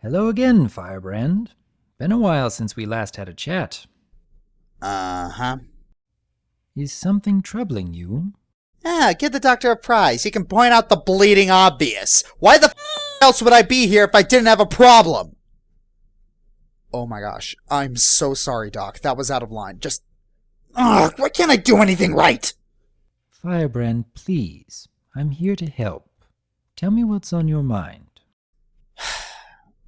Hello again, FireBrand. Been a while since we last had a chat. Uh-huh. Is something troubling you? Yeah, give the doctor a prize. He can point out the bleeding obvious. Why the else would I be here if I didn't have a problem? Oh my gosh. I'm so sorry, Doc. That was out of line. Ugh, why can't I do anything right? FireBrand, please. I'm here to help. Tell me what's on your mind.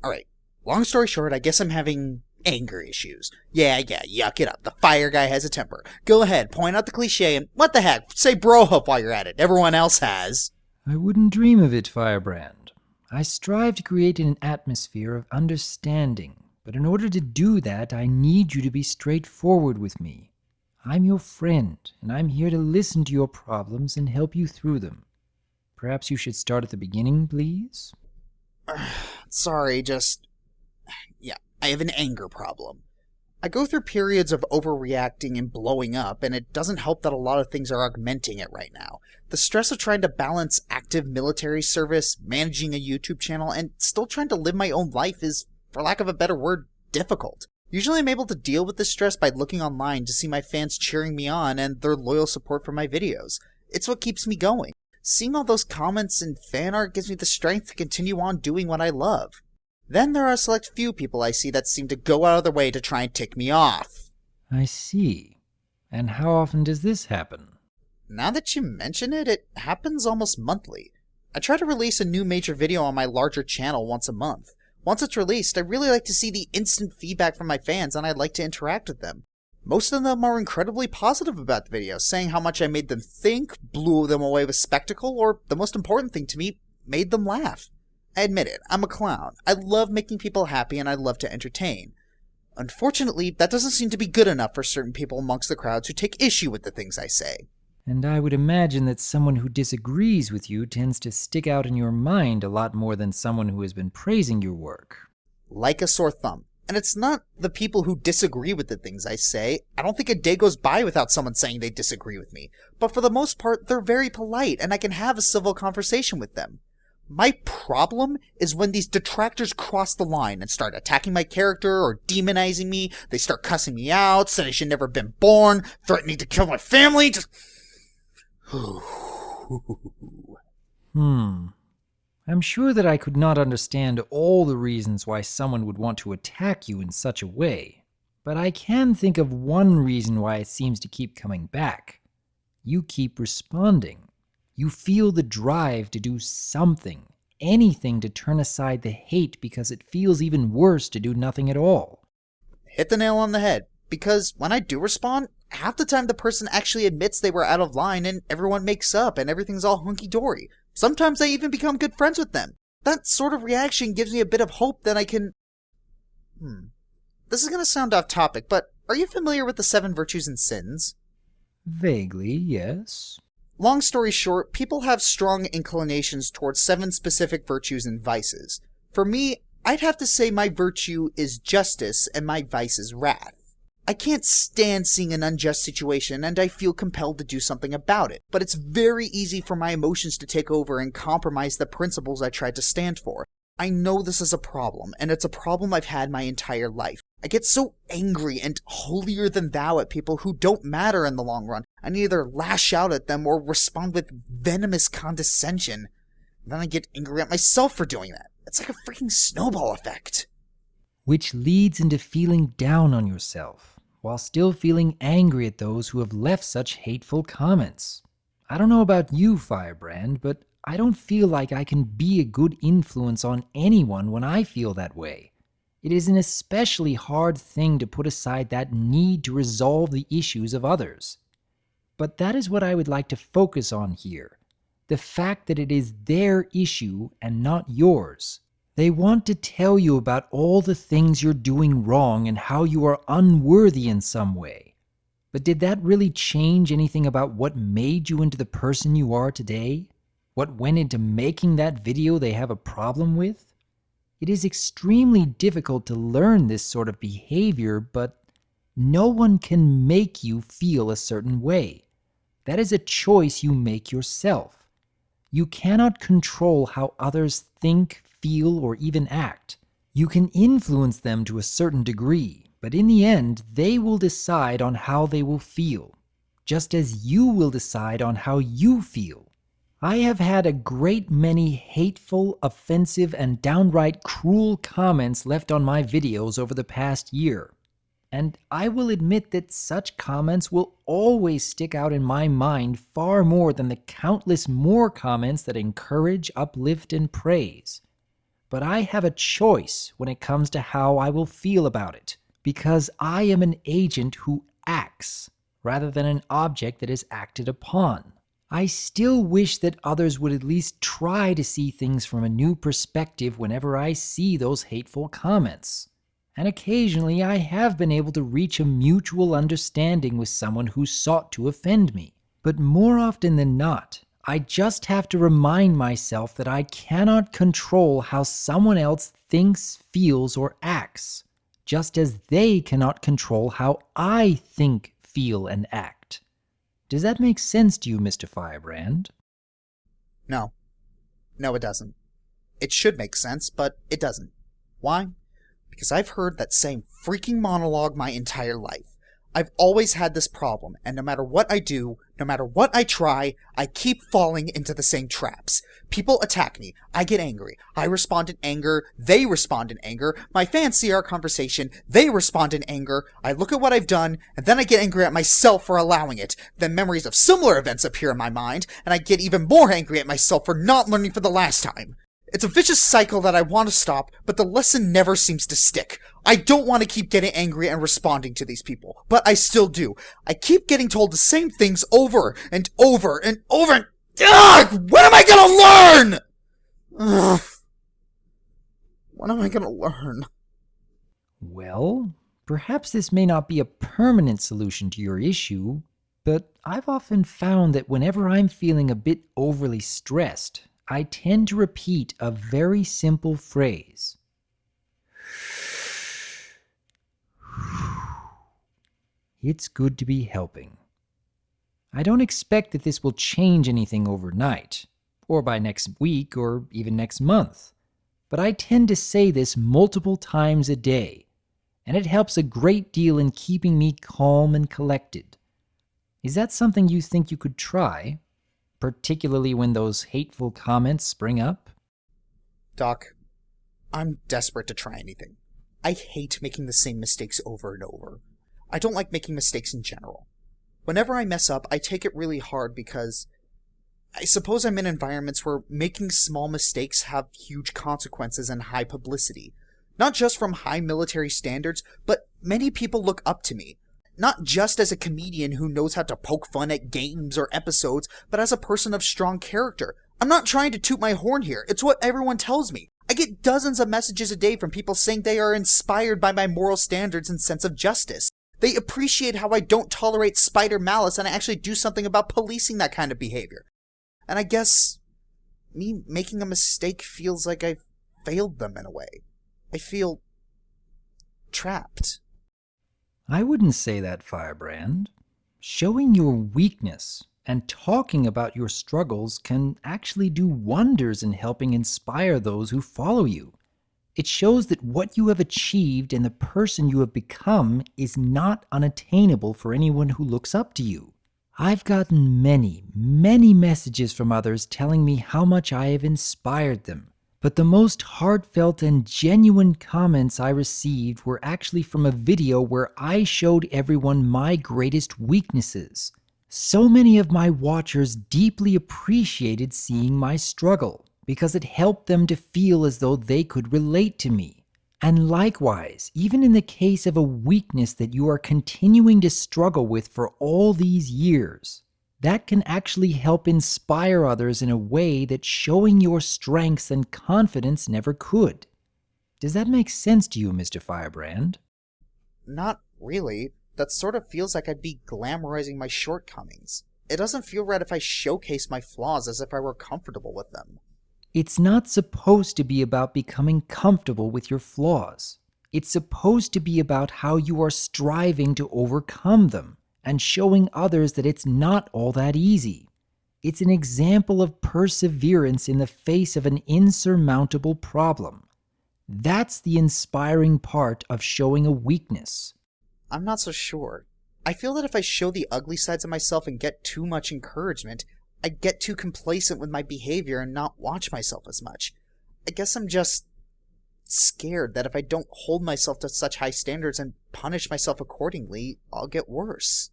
Alright. Long story short, I guess I'm having anger issues. Yeah, yuck it up. The fire guy has a temper. Go ahead, point out the cliche and what the heck, say bro hub while you're at it. Everyone else has. I wouldn't dream of it, FireBrand. I strive to create an atmosphere of understanding, but in order to do that, I need you to be straightforward with me. I'm your friend, and I'm here to listen to your problems and help you through them. Perhaps you should start at the beginning, please? Sorry, I have an anger problem. I go through periods of overreacting and blowing up, and it doesn't help that a lot of things are augmenting it right now. The stress of trying to balance active military service, managing a YouTube channel, and still trying to live my own life is, for lack of a better word, difficult. Usually I'm able to deal with this stress by looking online to see my fans cheering me on and their loyal support for my videos. It's what keeps me going. Seeing all those comments and fan art gives me the strength to continue on doing what I love. Then there are a select few people I see that seem to go out of their way to try and tick me off. I see. And how often does this happen? Now that you mention it, it happens almost monthly. I try to release a new major video on my larger channel once a month. Once it's released, I really like to see the instant feedback from my fans and I'd like to interact with them. Most of them are incredibly positive about the video, saying how much I made them think, blew them away with spectacle, or, the most important thing to me, made them laugh. I admit it, I'm a clown. I love making people happy and I love to entertain. Unfortunately, that doesn't seem to be good enough for certain people amongst the crowds who take issue with the things I say. And I would imagine that someone who disagrees with you tends to stick out in your mind a lot more than someone who has been praising your work. Like a sore thumb. And it's not the people who disagree with the things I say. I don't think a day goes by without someone saying they disagree with me. But for the most part, they're very polite and I can have a civil conversation with them. My problem is when these detractors cross the line and start attacking my character or demonizing me. They start cussing me out, saying I should never have been born, threatening to kill my family. I'm sure that I could not understand all the reasons why someone would want to attack you in such a way, but I can think of one reason why it seems to keep coming back. You keep responding. You feel the drive to do something, anything to turn aside the hate because it feels even worse to do nothing at all. Hit the nail on the head, because when I do respond, half the time the person actually admits they were out of line and everyone makes up and everything's all hunky-dory. Sometimes I even become good friends with them. That sort of reaction gives me a bit of hope that I can... This is gonna sound off topic, but are you familiar with the 7 virtues and sins? Vaguely, yes. Long story short, people have strong inclinations towards 7 specific virtues and vices. For me, I'd have to say my virtue is justice and my vice is wrath. I can't stand seeing an unjust situation and I feel compelled to do something about it, but it's very easy for my emotions to take over and compromise the principles I tried to stand for. I know this is a problem, and it's a problem I've had my entire life. I get so angry and holier than thou at people who don't matter in the long run. I either lash out at them or respond with venomous condescension. Then I get angry at myself for doing that. It's like a freaking snowball effect. Which leads into feeling down on yourself, while still feeling angry at those who have left such hateful comments. I don't know about you, FireBrand, but I don't feel like I can be a good influence on anyone when I feel that way. It is an especially hard thing to put aside that need to resolve the issues of others. But that is what I would like to focus on here. The fact that it is their issue and not yours. They want to tell you about all the things you're doing wrong and how you are unworthy in some way. But did that really change anything about what made you into the person you are today? What went into making that video they have a problem with? It is extremely difficult to learn this sort of behavior, but no one can make you feel a certain way. That is a choice you make yourself. You cannot control how others think, feel, or even act. You can influence them to a certain degree, but in the end, they will decide on how they will feel, just as you will decide on how you feel. I have had a great many hateful, offensive, and downright cruel comments left on my videos over the past year. And I will admit that such comments will always stick out in my mind far more than the countless more comments that encourage, uplift, and praise. But I have a choice when it comes to how I will feel about it, because I am an agent who acts, rather than an object that is acted upon. I still wish that others would at least try to see things from a new perspective whenever I see those hateful comments. And occasionally I have been able to reach a mutual understanding with someone who sought to offend me. But more often than not, I just have to remind myself that I cannot control how someone else thinks, feels, or acts, just as they cannot control how I think, feel, and act. Does that make sense to you, Mr. FireBrand? No. No, it doesn't. It should make sense, but it doesn't. Why? Because I've heard that same freaking monologue my entire life. I've always had this problem, and no matter what I do, no matter what I try, I keep falling into the same traps. People attack me. I get angry. I respond in anger. They respond in anger. My fans see our conversation. They respond in anger. I look at what I've done, and then I get angry at myself for allowing it. Then memories of similar events appear in my mind, and I get even more angry at myself for not learning for the last time. It's a vicious cycle that I want to stop, but the lesson never seems to stick. I don't want to keep getting angry and responding to these people, but I still do. I keep getting told the same things over and over and over and... Ugh! When am I gonna learn? Ugh. When am I gonna learn? Well, perhaps this may not be a permanent solution to your issue, but I've often found that whenever I'm feeling a bit overly stressed, I tend to repeat a very simple phrase. It's good to be helping. I don't expect that this will change anything overnight, or by next week, or even next month, but I tend to say this multiple times a day, and it helps a great deal in keeping me calm and collected. Is that something you think you could try? Particularly when those hateful comments spring up? Doc, I'm desperate to try anything. I hate making the same mistakes over and over. I don't like making mistakes in general. Whenever I mess up, I take it really hard because I suppose I'm in environments where making small mistakes have huge consequences and high publicity. Not just from high military standards, but many people look up to me. Not just as a comedian who knows how to poke fun at games or episodes, but as a person of strong character. I'm not trying to toot my horn here, it's what everyone tells me. I get dozens of messages a day from people saying they are inspired by my moral standards and sense of justice. They appreciate how I don't tolerate spider malice and I actually do something about policing that kind of behavior. And I guess me making a mistake feels like I've failed them in a way. I feel trapped. I wouldn't say that, FireBrand. Showing your weakness and talking about your struggles can actually do wonders in helping inspire those who follow you. It shows that what you have achieved and the person you have become is not unattainable for anyone who looks up to you. I've gotten many, many messages from others telling me how much I have inspired them. But the most heartfelt and genuine comments I received were actually from a video where I showed everyone my greatest weaknesses. So many of my watchers deeply appreciated seeing my struggle, because it helped them to feel as though they could relate to me. And likewise, even in the case of a weakness that you are continuing to struggle with for all these years, that can actually help inspire others in a way that showing your strengths and confidence never could. Does that make sense to you, Mr. FireBrand? Not really. That sort of feels like I'd be glamorizing my shortcomings. It doesn't feel right if I showcase my flaws as if I were comfortable with them. It's not supposed to be about becoming comfortable with your flaws. It's supposed to be about how you are striving to overcome them and showing others that it's not all that easy. It's an example of perseverance in the face of an insurmountable problem. That's the inspiring part of showing a weakness. I'm not so sure. I feel that if I show the ugly sides of myself and get too much encouragement, I'd get too complacent with my behavior and not watch myself as much. I guess I'm just scared that if I don't hold myself to such high standards and punish myself accordingly, I'll get worse.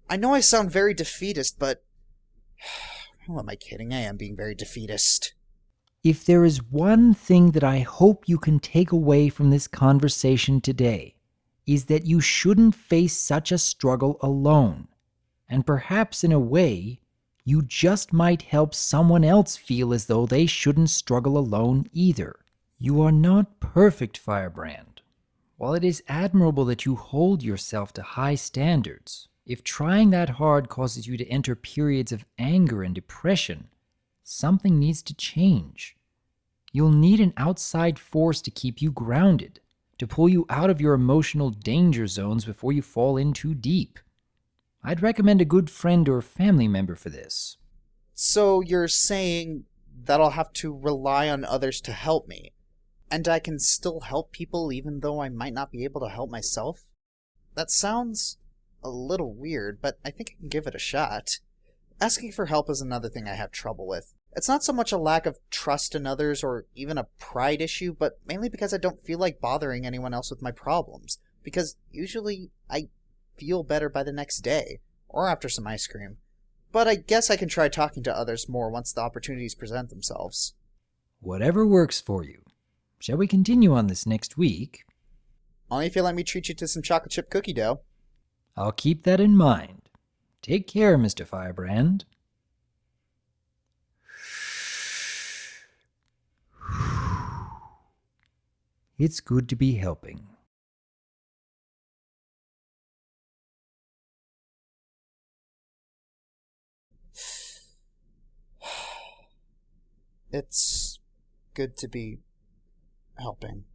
I know I sound very defeatist, but who am I kidding? I am being very defeatist. If there is one thing that I hope you can take away from this conversation today, is that you shouldn't face such a struggle alone. And perhaps in a way, you just might help someone else feel as though they shouldn't struggle alone either. You are not perfect, FireBrand. While it is admirable that you hold yourself to high standards, if trying that hard causes you to enter periods of anger and depression, something needs to change. You'll need an outside force to keep you grounded, to pull you out of your emotional danger zones before you fall in too deep. I'd recommend a good friend or family member for this. So you're saying that I'll have to rely on others to help me, and I can still help people even though I might not be able to help myself? That sounds a little weird, but I think I can give it a shot. Asking for help is another thing I have trouble with. It's not so much a lack of trust in others or even a pride issue, but mainly because I don't feel like bothering anyone else with my problems. Because usually I feel better by the next day, or after some ice cream. But I guess I can try talking to others more once the opportunities present themselves. Whatever works for you. Shall we continue on this next week? Only if you let me treat you to some chocolate chip cookie dough. I'll keep that in mind. Take care, Mr. Firebrand. It's good to be helping. It's good to be helping.